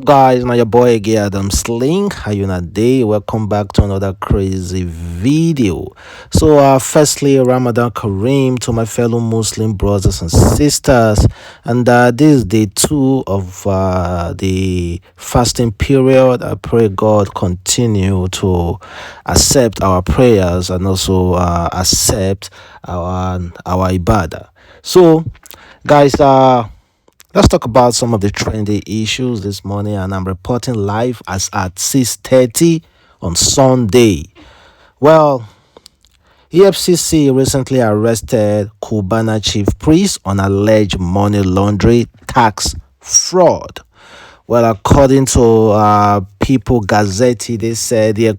Guys, now your boy again, Adamslink. How you not day? Welcome back to another crazy video. So, firstly, Ramadan Kareem to my fellow Muslim brothers and sisters. And this is day 2 of the fasting period. I pray God continue to accept our prayers and also accept our ibadah. So, guys, let's talk about some of the trending issues this morning, and I'm reporting live as at 6:30 on Sunday. Well, EFCC recently arrested Cubana chief priest on alleged money laundering tax fraud. Well, according to People Gazette, they said the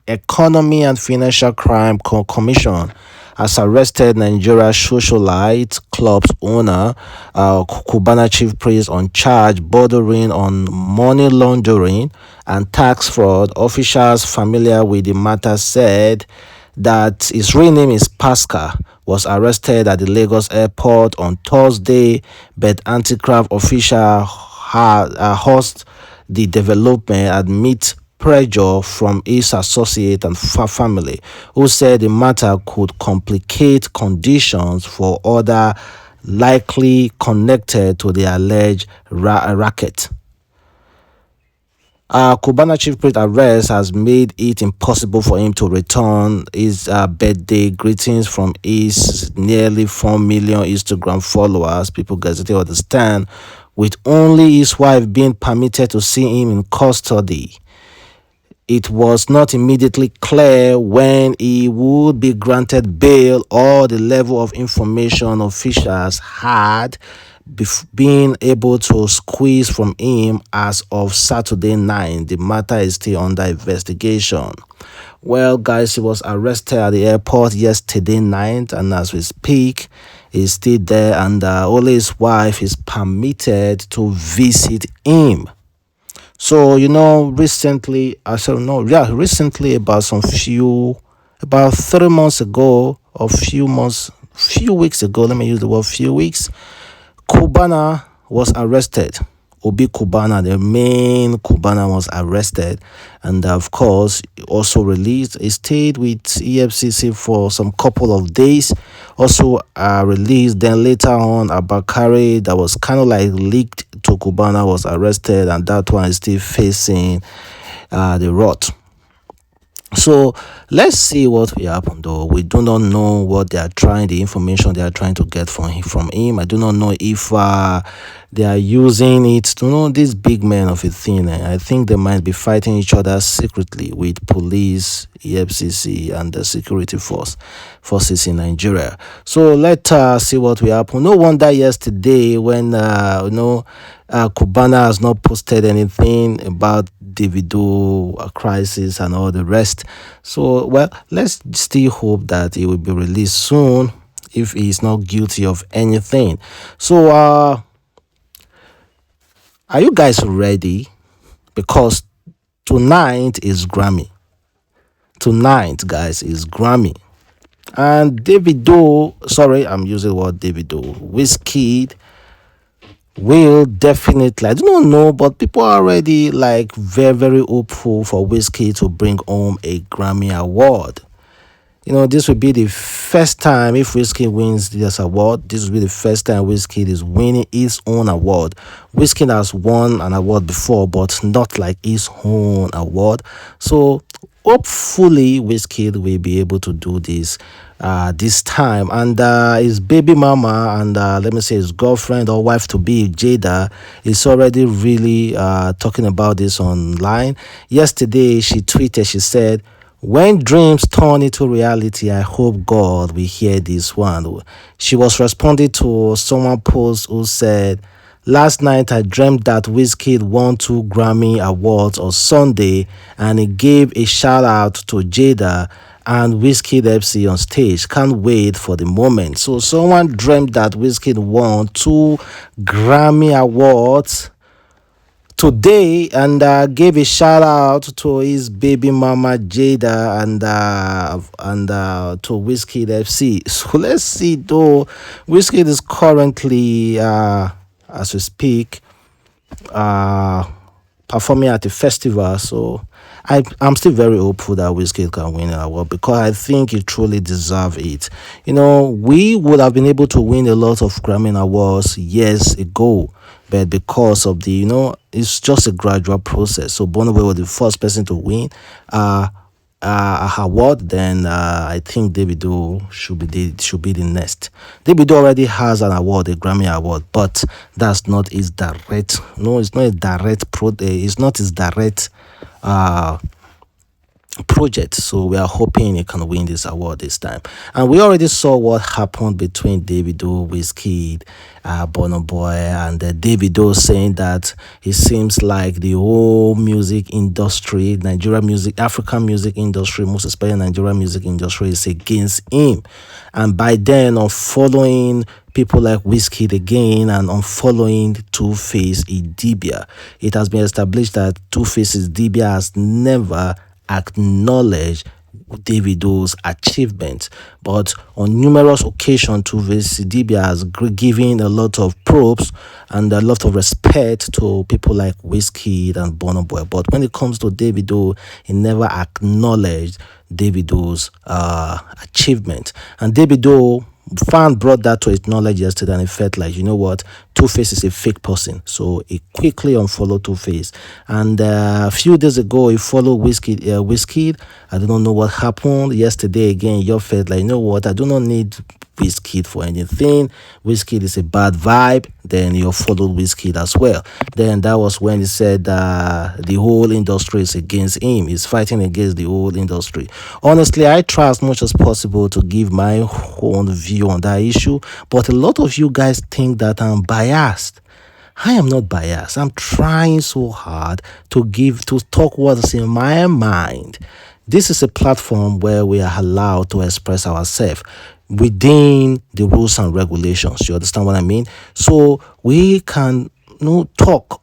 Economy and Financial Crime Commission has arrested Nigeria socialite club's owner, Cubana chief priest, on charge bordering on money laundering and tax fraud. Officials familiar with the matter said that his real name is Pascal, was arrested at the Lagos airport on Thursday, but anti-graft official host the development amid pressure from his associate and family, who said the matter could complicate conditions for other likely connected to the alleged racket. Cubana chief priest arrest has made it impossible for him to return his birthday greetings from his nearly 4 million Instagram followers. People Gazette understand, with only his wife being permitted to see him in custody. It was not immediately clear when he would be granted bail or the level of information officials had been able to squeeze from him as of Saturday night. The matter is still under investigation. Well, guys, he was arrested at the airport yesterday night, and as we speak, he's still there, and only his wife is permitted to visit him. So, recently, about 3 months ago, or few weeks ago, let me use the word few weeks, Cubana was arrested. Obi Cubana, the main Cubana, was arrested, and of course also released. He stayed with EFCC for some couple of days, also released. Then later on, Abakari, that was kind of like leaked to Cubana, was arrested, and that one is still facing the rot. So let's see what will happen, though. We do not know what they are the information they are trying to get from him. I do not know if they are using it to know this big man of a thing. I think they might be fighting each other secretly with police, EFCC, and the security forces in Nigeria. So let's see what will happen. No wonder yesterday when Cubana has not posted anything about Davido crisis and all the rest. So, well, let's still hope that he will be released soon if he is not guilty of anything. So, are you guys ready? Because tonight is Grammy. Tonight, guys, is Grammy. And Davido, sorry, I'm using the word Davido, Wizkid will definitely, I do not know, but people are already like very, very hopeful for Wizkid to bring home a Grammy award. This will be the first time, if Wizkid wins this award, this will be the first time Wizkid is winning his own award. Wizkid has won an award before, but not like his own award. So hopefully Wizkid will be able to do this this time. And his baby mama and let me say his girlfriend or wife to be, Jada, is already really talking about this online. Yesterday she tweeted, she said, "When dreams turn into reality, I hope God will hear this one." She was responding to someone post who said, "Last night I dreamt that Wizkid won 2 Grammy Awards on Sunday, and he gave a shout out to Jada and Wizkid FC on stage. Can't wait for the moment." So someone dreamt that Wizkid won 2 Grammy Awards today and gave a shout out to his baby mama Jada and to Wizkid FC. So let's see, though. Wizkid is currently as we speak performing at a festival. So I'm still very hopeful that Wizkid can win an award because I think he truly deserves it. We would have been able to win a lot of Grammy awards years ago, but because of it's just a gradual process. So Burna Boy was the first person to win award. Then I think Davido should be the next. Davido already has an award, a Grammy award, but that's not his direct. No, it's not a direct It's not his direct uh project. So we are hoping he can win this award this time. And we already saw what happened between Davido, Wizkid, Burna Boy, and Davido saying that it seems like the whole music industry, African music industry, most especially Nigerian music industry, is against him. And by then, on following people like Wizkid again and on following 2face Idibia, it has been established that 2face Idibia has never acknowledge Davido's achievements, but on numerous occasions, 2face Idibia has given a lot of props and a lot of respect to people like Wizkid and Burna Boy. But when it comes to Davido, he never acknowledged Davido's achievement. And Davido fan brought that to his knowledge yesterday, and he felt like, you know what, 2face is a fake person, so he quickly unfollowed 2face. And a few days ago, he followed Wizkid. I don't know what happened yesterday. Again, you felt like, you know what, I do not need Wizkid for anything. Wizkid is a bad vibe. Then you followed Wizkid as well. Then that was when he said the whole industry is against him. He's fighting against the whole industry. Honestly, I try as much as possible to give my own view on that issue, but a lot of you guys think that I'm biased. I am not biased. I'm trying so hard to talk what's in my mind. This is a platform where we are allowed to express ourselves within the rules and regulations. You understand what I mean? So we can talk,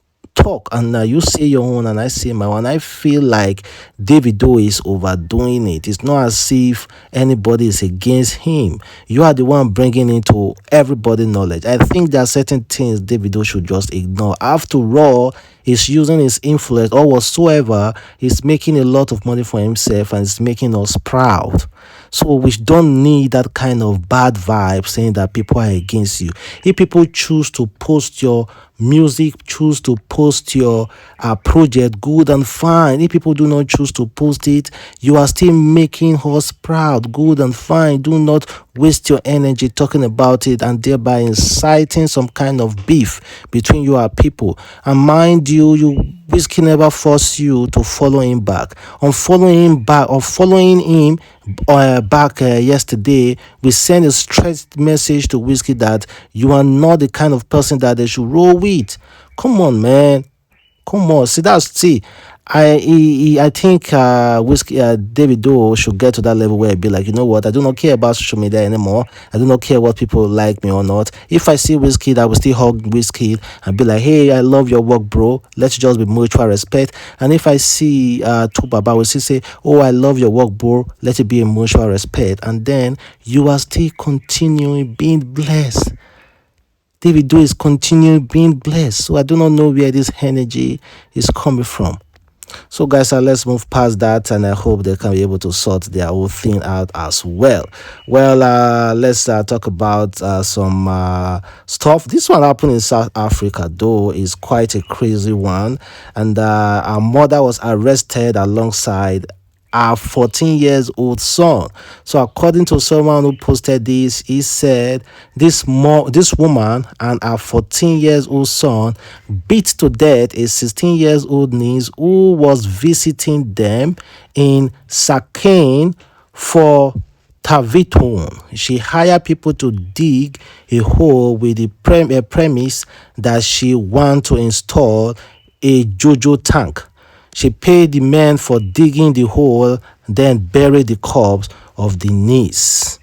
and you say your own and I say my own. I feel like Davido is overdoing it. It's not as if anybody is against him. You are the one bringing into everybody knowledge. I think there are certain things Davido should just ignore. After all, he's using his influence or whatsoever. He's making a lot of money for himself and it's making us proud. So we don't need that kind of bad vibe saying that people are against you. If people choose to post your music, choose to post your project, good and fine. If people do not choose to post it, you are still making us proud, good and fine. Do not waste your energy talking about it and thereby inciting some kind of beef between you and people. And mind you, Wizkid never force you to follow him back. On following him back yesterday, we sent a straight message to Wizkid that you are not the kind of person that they should roll with. Come on, man. Come on. I think Davido should get to that level where he be like, you know what, I do not care about social media anymore. I do not care what people like me or not. If I see Wizkid, I will still hug Wizkid and be like, hey, I love your work, bro. Let's just be mutual respect. And if I see Tubaba, I will still say, oh, I love your work, bro. Let it be a mutual respect. And then you are still continuing being blessed. Davido is continuing being blessed. So I do not know where this energy is coming from. So guys, let's move past that, and I hope they can be able to sort their whole thing out as well. Well, let's talk about some stuff. This one happened in South Africa, though, is quite a crazy one. And our mother was arrested alongside our 14 years old son. So according to someone who posted this, he said this woman and our 14 years old son beat to death a 16 years old niece who was visiting them in Sakane for Taviton. She hired people to dig a hole with the premise that she want to install a JoJo tank. She paid the men for digging the hole, then buried the corpse of the niece.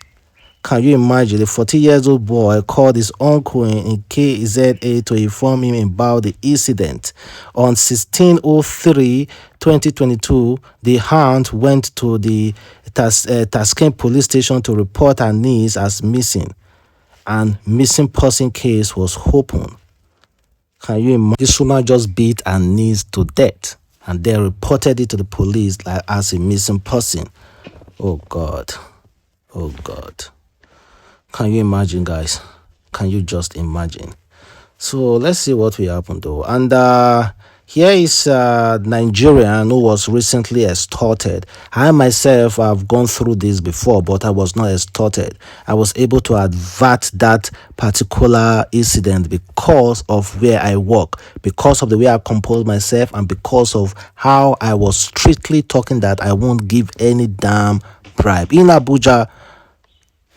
Can you imagine? The 40-year-old boy called his uncle in KZA to inform him about the incident. On 16/03/2022, the aunt went to the Taskent police station to report her niece as missing, and missing person case was opened. Can you imagine? This woman just beat her niece to death, and they reported it to the police like as a missing person. Oh God. Oh God. Can you imagine, guys? Can you just imagine? So let's see what will happen though. And here is a Nigerian who was recently extorted. I myself have gone through this before, but I was not extorted. I was able to avert that particular incident because of where I work, because of the way I compose myself, and because of how I was strictly talking that I won't give any damn bribe. In Abuja,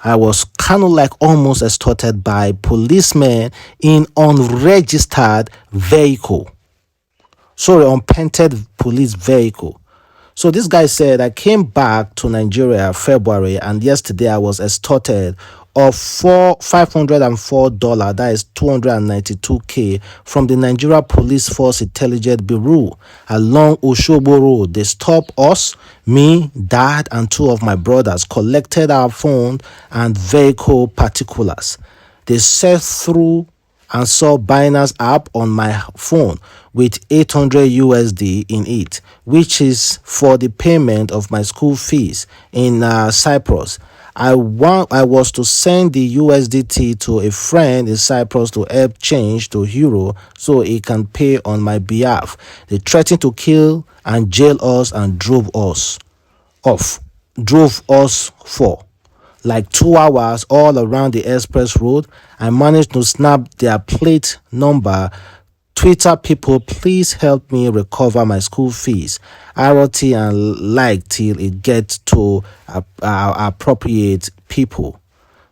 I was kind of like almost extorted by policemen in unregistered vehicle. Sorry, unpainted police vehicle. So this guy said, I came back to Nigeria February, and yesterday I was extorted of $504, that is 292k, from the Nigeria Police Force Intelligence Bureau along Oshobo Road. They stopped us, me, dad, and two of my brothers, collected our phone and vehicle particulars. They searched through and saw Binance app on my phone with 800 USD in it, which is for the payment of my school fees in Cyprus. I was to send the USDT to a friend in Cyprus to help change to euro so he can pay on my behalf. They threatened to kill and jail us and drove us for like 2 hours all around the express road. I managed to snap their plate number. Twitter people, please help me recover my school fees, ROT and like till it gets to appropriate people.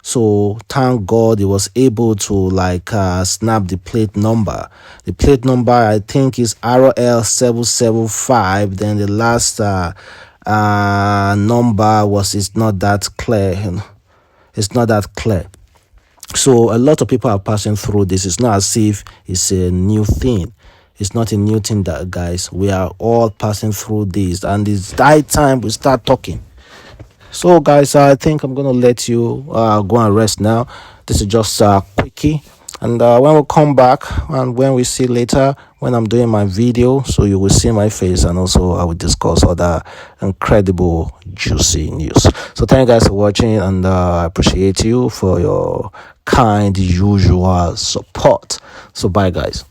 So thank God he was able to like snap the plate number. The plate number I think is RL775. Then the last number it's not that clear. It's not that clear. So a lot of people are passing through this. It's not as if it's a new thing. It's not a new thing, that guys. We are all passing through this, and it's high time we start talking. So guys, I think I'm gonna let you go and rest now. This is just a quickie, and when we come back and when we see later when I'm doing my video, so you will see my face, and also I will discuss other incredible juicy news. So thank you guys for watching, and I appreciate you for your kind usual support. So bye guys.